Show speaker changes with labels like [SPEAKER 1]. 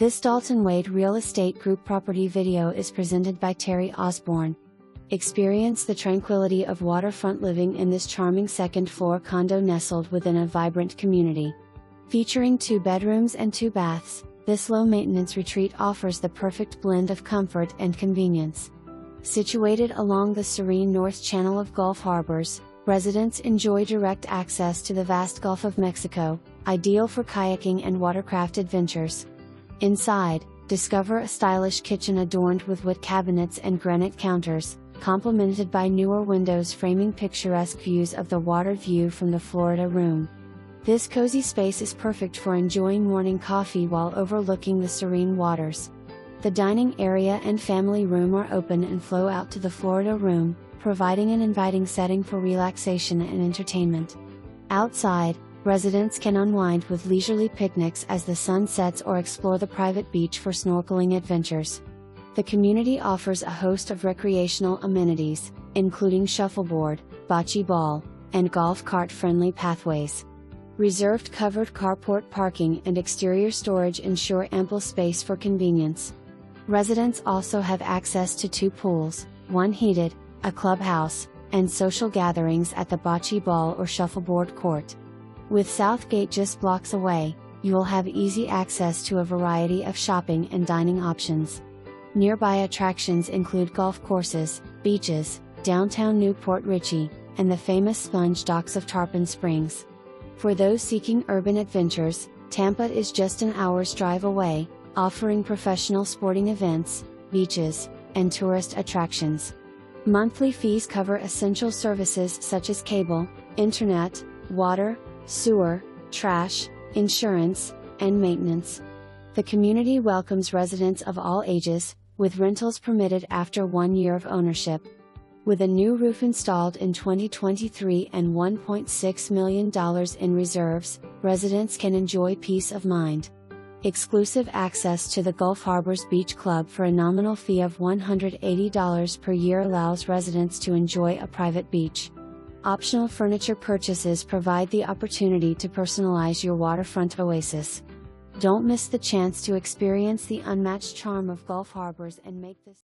[SPEAKER 1] This Dalton Wade Real Estate Group property video is presented by Terry Osborne. Experience the tranquility of waterfront living in this charming second-floor condo nestled within a vibrant community. Featuring 2 bedrooms and 2 baths, this low-maintenance retreat offers the perfect blend of comfort and convenience. Situated along the serene North Channel of Gulf Harbors, residents enjoy direct access to the vast Gulf of Mexico, ideal for kayaking and watercraft adventures. Inside, discover a stylish kitchen adorned with wood cabinets and granite counters, complemented by newer windows framing picturesque views of the water view from the Florida room. This cozy space is perfect for enjoying morning coffee while overlooking the serene waters. The dining area and family room are open and flow out to the Florida room, providing an inviting setting for relaxation and entertainment. Outside, residents can unwind with leisurely picnics as the sun sets or explore the private beach for snorkeling adventures. The community offers a host of recreational amenities, including shuffleboard, bocce ball, and golf cart-friendly pathways. Reserved covered carport parking and exterior storage ensure ample space for convenience. Residents also have access to 2 pools, 1 heated, a clubhouse, and social gatherings at the bocce ball or shuffleboard court. With Southgate just blocks away, you will have easy access to a variety of shopping and dining options. Nearby attractions include golf courses, beaches, downtown New Port Richey, and the famous sponge docks of Tarpon Springs. For those seeking urban adventures, Tampa is just an hour's drive away, offering professional sporting events, beaches, and tourist attractions. Monthly fees cover essential services such as cable, internet, water, sewer, trash, insurance, and maintenance. The community welcomes residents of all ages, with rentals permitted after 1 year of ownership. With a new roof installed in 2023 and $1.6 million in reserves, residents can enjoy peace of mind. Exclusive access to the Gulf Harbors Beach Club for a nominal fee of $180 per year allows residents to enjoy a private beach. Optional furniture purchases provide the opportunity to personalize your waterfront oasis. Don't miss the chance to experience the unmatched charm of Gulf Harbors and make this